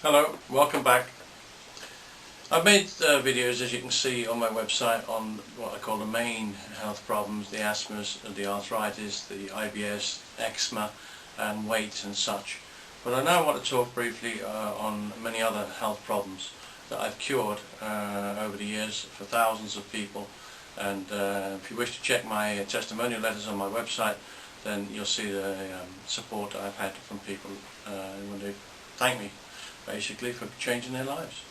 Hello, welcome back. I've made videos, as you can see on my website, on what I call the main health problems, the asthmas, the arthritis, the IBS, eczema and weight and such. But I now want to talk briefly on many other health problems that I've cured over the years for thousands of people. And if you wish to check my testimonial letters on my website, then you'll see the support that I've had from people who want to thank me basically for changing their lives.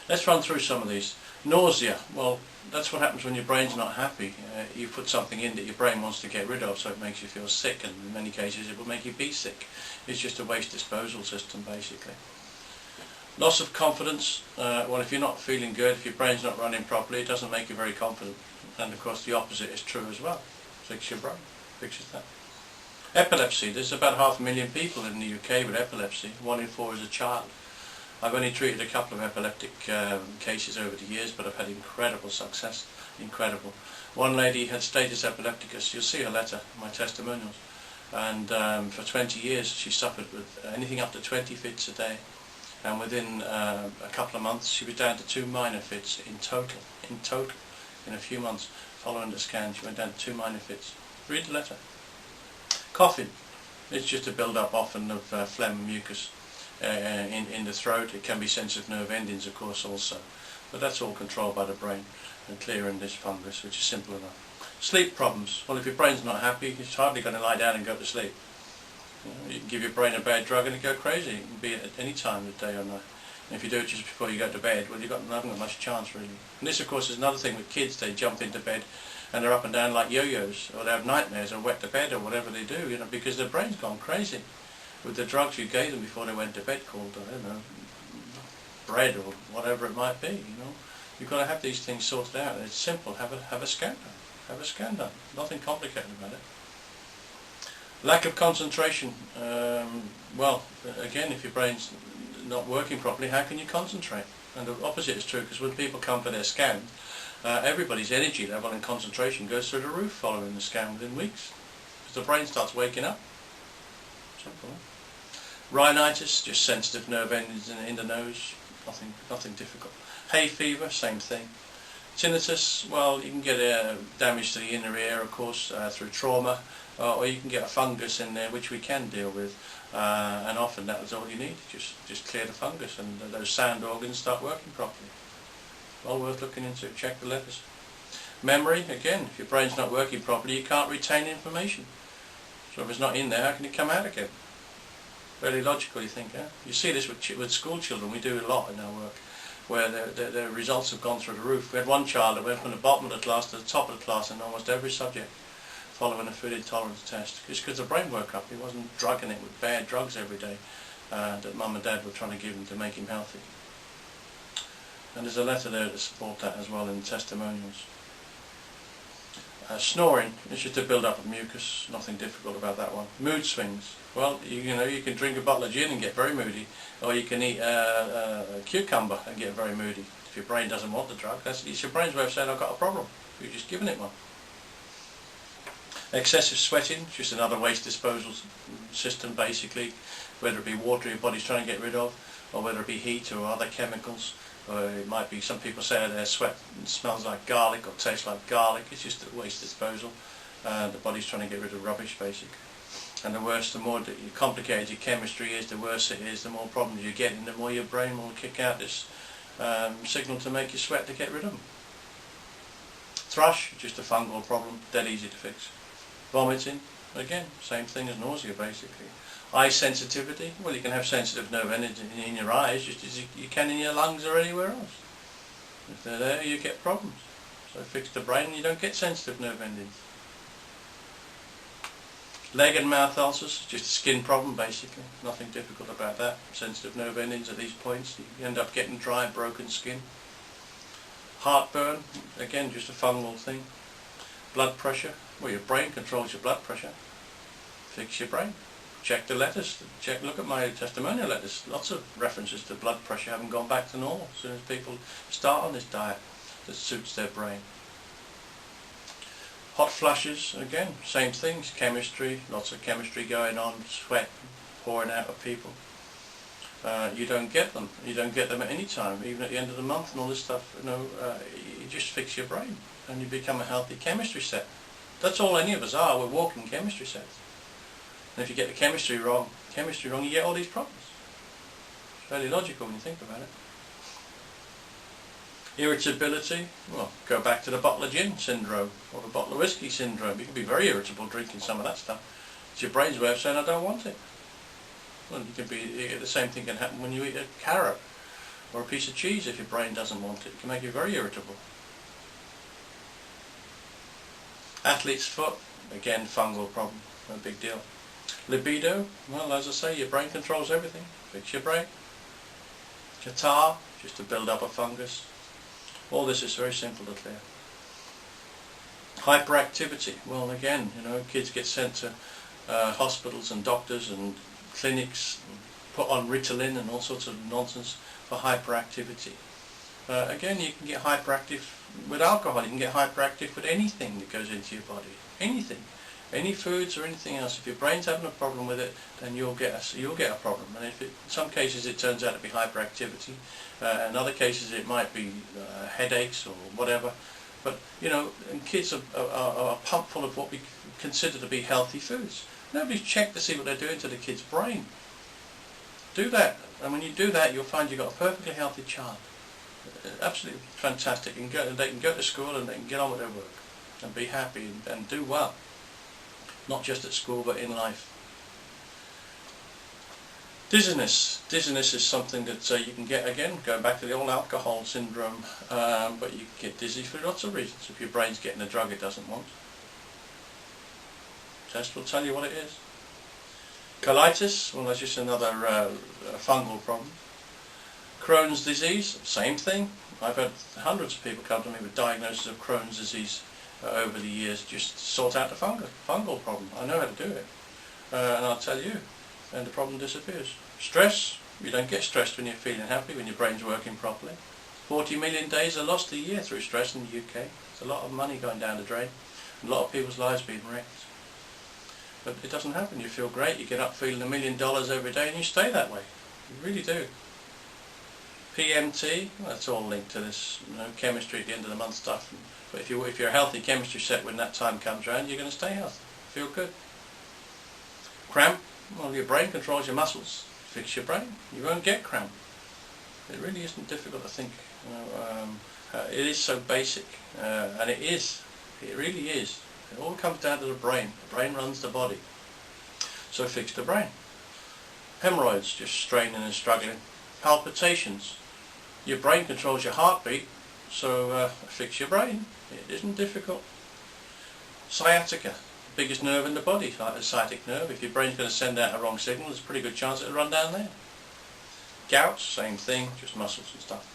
Let's run through some of these. Nausea, well, that's what happens when your brain's not happy. You put something in that your brain wants to get rid of, so it makes you feel sick, and in many cases it will make you be sick. It's just a waste disposal system basically. Loss of confidence, well, if you're not feeling good, if your brain's not running properly, it doesn't make you very confident. And of course the opposite is true as well. Fix your brain, fixes that. Epilepsy, there's about 500,000 people in the UK with epilepsy. 1 in 4 is a child. I've only treated a couple of epileptic cases over the years, but I've had incredible success, incredible. One lady had status epilepticus, you'll see her letter, my testimonials, and for 20 years she suffered with anything up to 20 fits a day, and within a couple of months she was down to 2 minor fits in total, in a few months. Following the scan she went down to 2 minor fits. Read the letter. Coughing, it's just a build-up often of phlegm and mucus in the throat. It can be sensitive nerve endings, of course, also, but that's all controlled by the brain and clearing this fungus, which is simple enough. Sleep problems, well, if your brain's not happy, it's hardly going to lie down and go to sleep. You can give your brain a bad drug and it go crazy. It can be at any time of the day or night. And if you do it just before you go to bed, well, you haven't got much chance really. And this, of course, is another thing with kids. They jump into bed and they're up and down like yo-yos, or they have nightmares or wet the bed or whatever they do, you know, because their brain's gone crazy with the drugs you gave them before they went to bed, called, I don't know, bread or whatever it might be, you know. You've got to have these things sorted out, and it's simple. Have a scan done. Have a scan done. Nothing complicated about it. Lack of concentration. Well, again, if your brain's not working properly, how can you concentrate? And the opposite is true, because when people come for their scan, everybody's energy level and concentration goes through the roof following the scan within weeks, because the brain starts waking up. Simple. Rhinitis, just sensitive nerve endings in the nose, nothing difficult. Hay fever, same thing. Tinnitus, well, you can get damage to the inner ear, of course, through trauma, or you can get a fungus in there, which we can deal with, and often that is all you need. Just clear the fungus, and those sound organs start working properly. Well worth looking into. Check the letters. Memory, again, if your brain's not working properly, you can't retain information. So if it's not in there, how can it come out again? Very logical, you think, yeah? You see this with school children. We do a lot in our work, where their results have gone through the roof. We had one child that went from the bottom of the class to the top of the class in almost every subject, following a food intolerance test. It's because the brain woke up. He wasn't drugging it with bad drugs every day that mum and dad were trying to give him to make him healthy. And there's a letter there to support that as well in the testimonials. Snoring is just a build-up of mucus, nothing difficult about that one. Mood swings, well, you know, you can drink a bottle of gin and get very moody, or you can eat a cucumber and get very moody. If your brain doesn't want the drug, it's your brain's way of saying I've got a problem. You're just giving it one. Excessive sweating, just another waste disposal system basically, whether it be water your body's trying to get rid of, or whether it be heat or other chemicals. Or it might be, some people say their sweat smells like garlic or tastes like garlic. It's just a waste disposal. The body's trying to get rid of rubbish basically. And the worse, the more complicated your chemistry is, the worse it is, the more problems you get, and the more your brain will kick out this signal to make you sweat to get rid of them. Thrush, just a fungal problem, dead easy to fix. Vomiting, again, same thing as nausea basically. Eye sensitivity, well, you can have sensitive nerve endings in your eyes just as you can in your lungs or anywhere else. If they're there, you get problems. So fix the brain and you don't get sensitive nerve endings. Leg and mouth ulcers, just a skin problem basically, nothing difficult about that. Sensitive nerve endings at these points, you end up getting dry, broken skin. Heartburn, again, just a fungal thing. Blood pressure, well, your brain controls your blood pressure. Fix your brain. Check the letters, look at my testimonial letters, lots of references to blood pressure having gone back to normal as soon as people start on this diet that suits their brain. Hot flushes, again, same things, chemistry, lots of chemistry going on, sweat pouring out of people. you don't get them. You don't get them at any time, even at the end of the month and all this stuff. You just fix your brain and you become a healthy chemistry set. That's all any of us are. We're walking chemistry sets. And if you get the chemistry wrong, you get all these problems. It's fairly logical when you think about it. Irritability, well, go back to the bottle of gin syndrome or the bottle of whiskey syndrome. You can be very irritable drinking some of that stuff. It's your brain's way of saying, I don't want it. Well, the same thing can happen when you eat a carrot or a piece of cheese if your brain doesn't want it. It can make you very irritable. Athlete's foot, again, fungal problem, no big deal. Libido, well, as I say, your brain controls everything. Fix your brain. Catarrh, just a build-up of fungus. All this is very simple to clear. Hyperactivity, well, again, kids get sent to hospitals and doctors and clinics, and put on Ritalin and all sorts of nonsense for hyperactivity. Again, you can get hyperactive with alcohol. You can get hyperactive with anything that goes into your body. Anything. Any foods or anything else. If your brain's having a problem with it, then you'll get a problem. And in some cases it turns out to be hyperactivity. In other cases it might be headaches or whatever. But, and kids are pumped full of what we consider to be healthy foods. Nobody's checked to see what they're doing to the kid's brain. Do that. And when you do that, you'll find you've got a perfectly healthy child. Absolutely fantastic. They can go to school and they can get on with their work and be happy and do well. Not just at school but in life. Dizziness. Dizziness is something that you can get, again, going back to the old alcohol syndrome, but you can get dizzy for lots of reasons. If your brain's getting a drug it doesn't want. Test will tell you what it is. Colitis, well, that's just another fungal problem. Crohn's disease, same thing. I've had hundreds of people come to me with diagnoses of Crohn's disease over the years, just to sort out the fungal problem. I know how to do it, and I'll tell you, and the problem disappears. Stress, you don't get stressed when you're feeling happy, when your brain's working properly. 40 million days are lost a year through stress in the UK. It's a lot of money going down the drain, a lot of people's lives being wrecked. But it doesn't happen. You feel great, you get up feeling $1 million every day, and you stay that way. You really do. PMT, well, that's all linked to this chemistry at the end of the month stuff. But if you're a healthy chemistry set when that time comes around, you're going to stay healthy, feel good. Cramp, well, your brain controls your muscles. Fix your brain, you won't get cramp. It really isn't difficult to think. It is so basic, and it is. It really is. It all comes down to the brain. The brain runs the body. So fix the brain. Haemorrhoids, just straining and struggling. Palpitations. Your brain controls your heartbeat, so fix your brain. It isn't difficult. Sciatica, biggest nerve in the body, like the sciatic nerve. If your brain's going to send out a wrong signal, there's a pretty good chance it'll run down there. Gout, same thing, just muscles and stuff.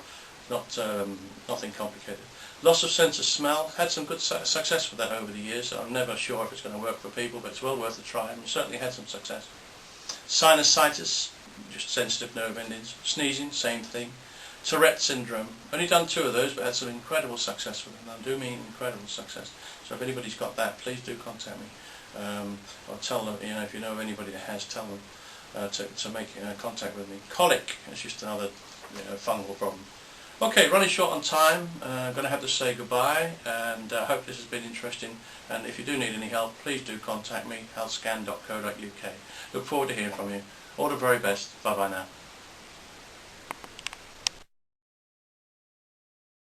Nothing complicated. Loss of sense of smell, had some good success with that over the years. I'm never sure if it's going to work for people, but it's well worth a try, and we certainly had some success. Sinusitis, just sensitive nerve endings. Sneezing, same thing. Tourette syndrome, only done 2 of those, but had some incredible success with them. I do mean incredible success. So if anybody's got that, please do contact me. Or tell them, if you know of anybody that has, tell them to make contact with me. Colic, it's just another fungal problem. Okay, running short on time. I'm going to have to say goodbye, and I hope this has been interesting. And if you do need any help, please do contact me, healthscan.co.uk. Look forward to hearing from you. All the very best. Bye bye now.